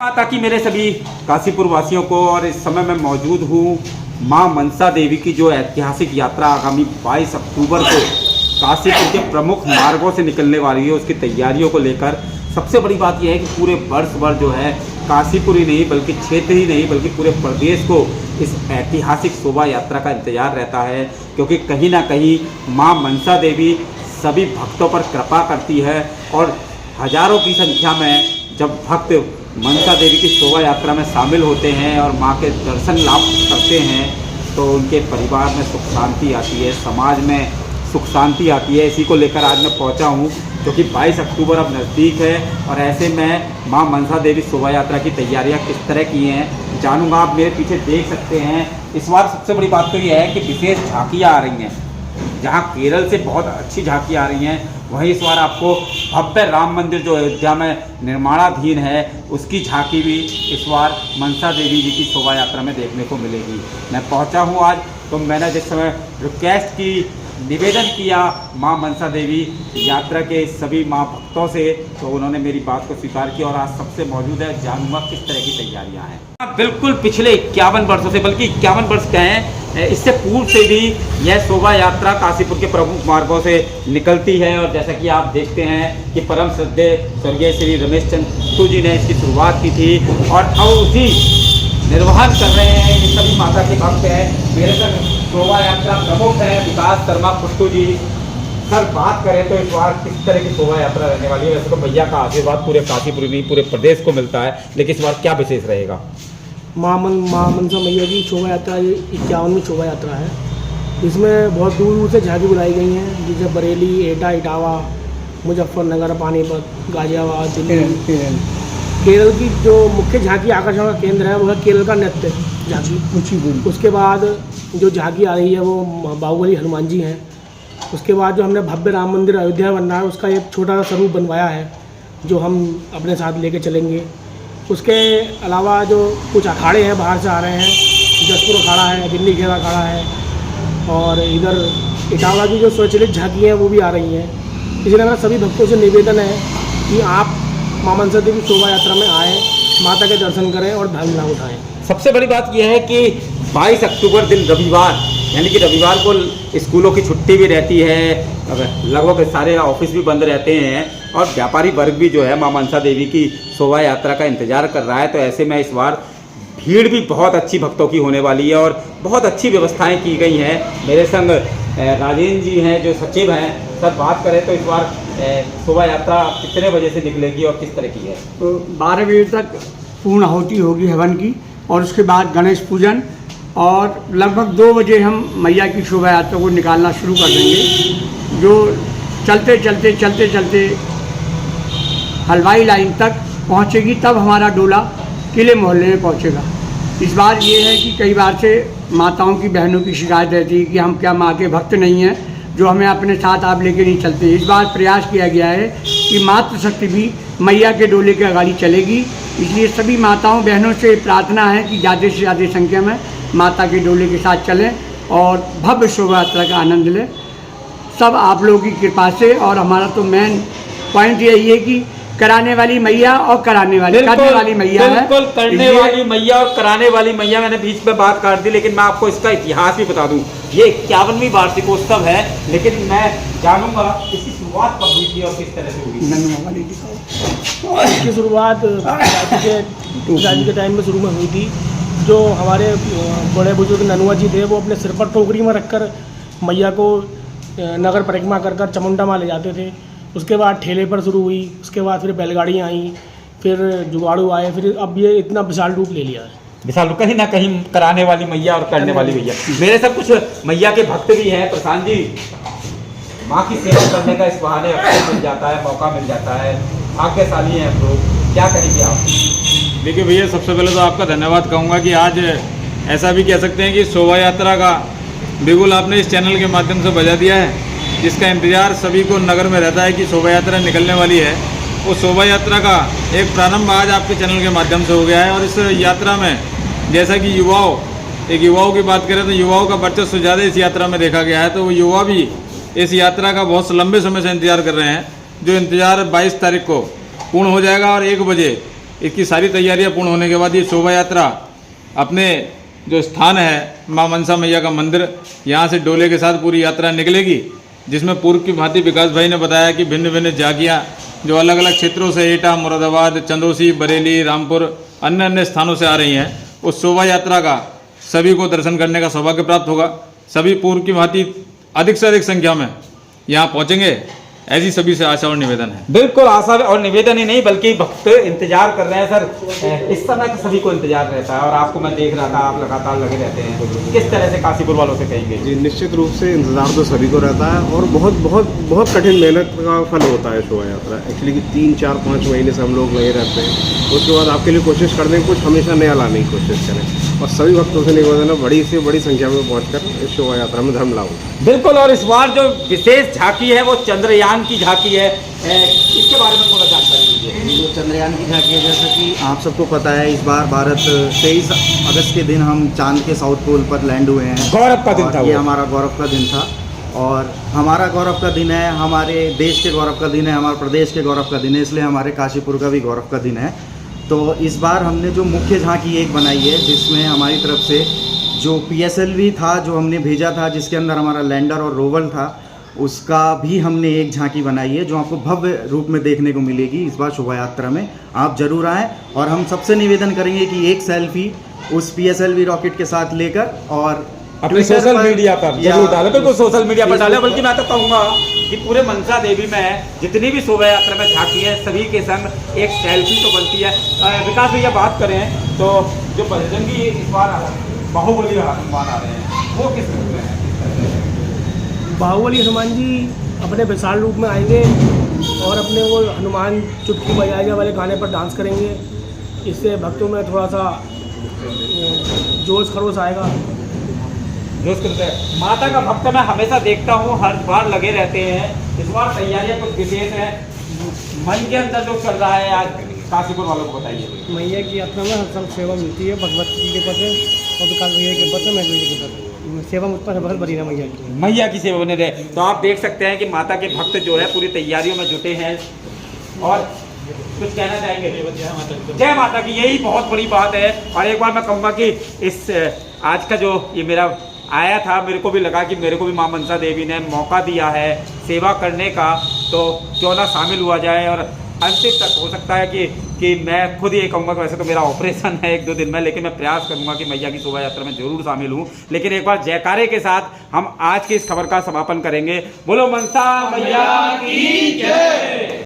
माता की मेरे सभी काशीपुर वासियों को, और इस समय मैं मौजूद हूँ मां मनसा देवी की जो ऐतिहासिक यात्रा आगामी 22 अक्टूबर को काशीपुर के प्रमुख मार्गों से निकलने वाली है, उसकी तैयारियों को लेकर सबसे बड़ी बात यह है कि पूरे वर्ष भर जो है काशीपुर ही नहीं बल्कि क्षेत्र ही नहीं बल्कि पूरे प्रदेश को इस ऐतिहासिक शोभा यात्रा का इंतजार रहता है, क्योंकि कहीं ना कहीं मां मनसा देवी सभी भक्तों पर कृपा करती है। और हजारों की संख्या में जब भक्त मनसा देवी की शोभा यात्रा में शामिल होते हैं और मां के दर्शन लाभ करते हैं तो उनके परिवार में सुख शांति आती है, समाज में सुख शांति आती है। इसी को लेकर आज मैं पहुंचा हूं, क्योंकि 22 अक्टूबर अब नज़दीक है और ऐसे में मां मनसा देवी शोभा यात्रा की तैयारियां किस तरह की हैं जानूंगा। आप मेरे पीछे देख सकते हैं, इस बार सबसे बड़ी बात तो यह है कि विशेष झांकियाँ आ रही हैं। जहां केरल से बहुत अच्छी झांकियाँ आ रही हैं, वहीं इस बार आपको भव्य राम मंदिर जो अयोध्या में निर्माणाधीन है उसकी झांकी भी इस बार मनसा देवी जी की शोभा यात्रा में देखने को मिलेगी। मैं पहुंचा हूं आज, तो मैंने जिस समय रिक्वेस्ट की, निवेदन किया मां मनसा देवी यात्रा के सभी मां भक्तों से, तो उन्होंने मेरी बात को स्वीकार किया और आज सबसे मौजूद है, जानूंगा किस तरह की तैयारियां हैं। बिल्कुल पिछले 51 वर्षों से, बल्कि 51 वर्ष कहें, इससे पूर्व से भी यह शोभा यात्रा काशीपुर के प्रमुख मार्गों से निकलती है। और जैसा कि आप देखते हैं कि परम श्रद्धेय स्वर्गीय श्री रमेश चंद्र कुट्टू जी ने इसकी शुरुआत की थी और अब उसी निर्वहन कर रहे हैं। ये सभी माता के भक्त हैं। मेरे संग शोभा यात्रा प्रमुख है विकास शर्मा कुट्टू जी। सर, बात करें तो इस बार किस तरह की शोभा यात्रा रहने वाली है? वैसे तो भैया का आशीर्वाद पूरे काशीपुर नहीं पूरे प्रदेश को मिलता है, लेकिन इस बार क्या विशेष रहेगा? मां मनसा मैया की शोभा यात्रा 51वीं शोभा यात्रा है। इसमें बहुत दूर दूर से झांकी बुलाई गई हैं, जैसे बरेली, एटा, इटावा, मुजफ्फरनगर, पानीपत, गाजियाबाद, दिल्ली। केरल की जो मुख्य झांकी आकर्षण का केंद्र है वो है केरल का नृत्य झांकी। उसके बाद जो झांकी आ रही है वो बाहुबली हनुमान जी हैं। उसके बाद जो हमने भव्य राम मंदिर अयोध्या में बन रहा है उसका एक छोटा सा स्वरूप बनवाया है जो हम अपने साथ लेके चलेंगे। उसके अलावा जो कुछ अखाड़े हैं बाहर से आ रहे हैं, जसपुर अखाड़ा है, दिल्ली खेरा अखाड़ा है, और इधर इटावा की जो स्वचलित झांकी हैं वो भी आ रही हैं। इसलिए मेरा सभी भक्तों से निवेदन है कि आप मां मनसा देवी शोभा यात्रा में आएँ, माता के दर्शन करें और धर्म लाभ उठाएँ। सबसे बड़ी बात यह है कि 22 अक्टूबर दिन रविवार, यानी कि रविवार को स्कूलों की छुट्टी भी रहती है, लगभग सारे ऑफिस भी बंद रहते हैं और व्यापारी वर्ग भी जो है मां मनसा देवी की शोभा यात्रा का इंतजार कर रहा है। तो ऐसे में इस बार भीड़ भी बहुत अच्छी भक्तों की होने वाली है और बहुत अच्छी व्यवस्थाएं की गई हैं। मेरे संग राजेंद्र जी हैं जो सचिव हैं। सर, बात करें तो इस बार शोभा यात्रा कितने बजे से निकलेगी और किस तरह की है? तो 12 बजे तक पूर्ण आहुति होगी हवन की, और उसके बाद गणेश पूजन, और लगभग 2 बजे हम मैया की शोभा यात्रा को निकालना शुरू कर देंगे, जो चलते चलते चलते चलते हलवाई लाइन तक पहुंचेगी। तब हमारा डोला किले मोहल्ले में पहुंचेगा। इस बार ये है कि कई बार से माताओं की, बहनों की शिकायत रहती है कि हम क्या माँ के भक्त नहीं हैं जो हमें अपने साथ आप लेके नहीं चलते। इस बार प्रयास किया गया है कि मातृशक्ति भी मैया के डोले के आगाड़ी चलेगी। इसलिए सभी माताओं बहनों से प्रार्थना है कि ज़्यादा से ज़्यादा संख्या में माता के डोले के साथ चलें और भव्य शोभा यात्रा का आनंद लें, सब आप लोगों की कृपा से। और हमारा तो मेन पॉइंट यही है कि कराने वाली मैया और करने वाली मैया है। बिल्कुल, करने वाली मैया और कराने वाली मैया। मैंने बीच में बात काट दी, लेकिन मैं आपको इसका इतिहास भी बता दूं। ये 51वीं वार्षिकोत्सव है, लेकिन मैं जानूंगा इसकी शुरुआत कब हुई थी और किस तरह से हुई? इसकी शुरुआत पिताजी के टाइम में शुरू में हुई थी। जो हमारे बड़े बुजुर्ग ननुआ जी थे वो अपने सिर पर टोकरी में रखकर मैया को नगर परिक्रमा कर कर चामुंडा माँ ले जाते थे। उसके बाद ठेले पर शुरू हुई, उसके बाद फिर बैलगाड़ियाँ आई, फिर जुगाड़ू आए, फिर अब ये इतना विशाल रूप ले लिया है। विशाल, कहीं ना कहीं कराने वाली मैया और करने वाली मैया। मेरे सब कुछ मैया के भक्त भी हैं। प्रशांत जी, माँ की सेवा करने का इस बहाने अवसर मिल जाता है, मौका मिल जाता है, भाग्यशाली हैं हम लोग। क्या कहेंगे आप? देखिए भैया, सबसे पहले तो आपका धन्यवाद कहूँगा कि आज ऐसा भी कह सकते हैं कि शोभा यात्रा का बिल्कुल आपने इस चैनल के माध्यम से बजा दिया है, जिसका इंतजार सभी को नगर में रहता है कि शोभा यात्रा निकलने वाली है। उस शोभा यात्रा का एक प्रारंभ आज आपके चैनल के माध्यम से हो गया है। और इस यात्रा में जैसा कि युवाओं की बात करें तो युवाओं का वर्चस्व ज़्यादा इस यात्रा में देखा गया है। तो वो युवा भी इस यात्रा का बहुत लंबे समय से इंतजार कर रहे हैं, जो इंतजार 22 तारीख को पूर्ण हो जाएगा और 1 बजे इसकी सारी तैयारियां पूर्ण होने के बाद ये शोभा यात्रा अपने जो स्थान है मां मनसा मैया का मंदिर, यहाँ से डोले के साथ पूरी यात्रा निकलेगी, जिसमें पूर्व की भांति विकास भाई ने बताया कि भिन्न भिन्न झांकियाँ जो अलग अलग क्षेत्रों से एटा, मुरादाबाद, चंदौसी, बरेली, रामपुर, अन्य अन्य स्थानों से आ रही हैं। उस शोभा यात्रा का सभी को दर्शन करने का सौभाग्य प्राप्त होगा। सभी पूर्व की भांति अधिक से अधिक संख्या में यहाँ पहुँचेंगे, ऐसी सभी से आशा और निवेदन है। बिल्कुल आशा और निवेदन ही नहीं बल्कि भक्त इंतजार कर रहे हैं सर। इस समय तो सभी को इंतजार रहता है और आपको मैं देख रहा था, आप लगातार लगे रहते हैं। किस तरह से काशीपुर वालों से कहेंगे? जी, निश्चित रूप से इंतज़ार तो सभी को रहता है और बहुत बहुत बहुत कठिन मेहनत का फल होता है शोभा यात्रा। एक्चुअली कि 3, 4, 5 महीने से हम लोग वहीं रहते हैं। उसके बाद आपके लिए कोशिश करते हैं कुछ हमेशा नया लाने की कोशिश करें और सभी भक्तों से निवेदन है बड़ी से बड़ी संख्या में पहुँचकर इस शोभा यात्रा में धर्म लाओ। बिल्कुल। और इस बार जो विशेष झांकी है वो चंद्रयान की झांकी है, इसके बारे में थोड़ा जानकारी दीजिए। जो चंद्रयान की झांकी है, जैसा कि आप सबको पता है, इस बार भारत 23 अगस्त के दिन हम चांद के साउथ पोल पर लैंड हुए हैं। गौरव का दिन था ये वो। हमारा गौरव का दिन था और हमारा गौरव का दिन है, हमारे देश के गौरव का दिन है, हमारे प्रदेश के गौरव का दिन है, इसलिए हमारे काशीपुर का भी गौरव का दिन है। तो इस बार हमने जो मुख्य झांकी एक बनाई है, जिसमें हमारी तरफ से जो PSLV था जो हमने भेजा था, जिसके अंदर हमारा लैंडर और रोवर था, उसका भी हमने एक झांकी बनाई है जो आपको भव्य रूप में देखने को मिलेगी इस बार शोभा यात्रा में। आप जरूर आएँ और हम सबसे निवेदन करेंगे कि एक सेल्फी उस PSLV रॉकेट के साथ लेकर और अपने सोशल मीडिया पर जरूर डालें। बिल्कुल सोशल मीडिया पर डालें। बल्कि मैं तो कहूँगा कि पूरे मनसा देवी में जितनी भी शोभा यात्रा में झांकी है सभी के संग एक सेल्फी तो बनती है। विकास भैया बात करें तो जो बजरंगी इस बार बाहुबली हनुमान आ रहे हैं वो किस रूप में है? बाहुबली हनुमान जी अपने विशाल रूप में आएंगे और अपने वो हनुमान चुटकी बजाए वाले गाने पर डांस करेंगे। इससे भक्तों में थोड़ा सा जोश खरोश आएगा। जोश करते हैं। माता का भक्त मैं हमेशा देखता हूँ, हर बार लगे रहते हैं। इस बार तैयारियाँ कुछ विशेष है। मन के अंदर जो चल रहा है आज काशीपुर वालों को बताइए। मैया की यात्रा में हर सब सेवा मिलती है, भगवत जी के पद और विकास भैया के पद, मैं जी के पद सेवा मुझ पर बहुत बड़ी है मैया की। मैया की सेवा बने रहे। तो आप देख सकते हैं कि माता के भक्त जो है पूरी तैयारियों में जुटे हैं। और कुछ कहना चाहेंगे? जय माता की, यही बहुत बड़ी बात है। और एक बार मैं कहूँगा कि इस आज का जो ये मेरा आया था, मेरे को भी लगा कि मेरे को भी मां मनसा देवी ने मौका दिया है सेवा करने का, तो क्यों ना शामिल हुआ जाए। और अंतिम तक हो सकता है कि मैं खुद ये कहूँगा कि वैसे तो मेरा ऑपरेशन है 1-2 दिन में, लेकिन मैं प्रयास करूँगा कि मैया की शोभा यात्रा में जरूर शामिल हूँ। लेकिन एक बार जयकारे के साथ हम आज की इस खबर का समापन करेंगे। बोलो मनसा मैया की जय।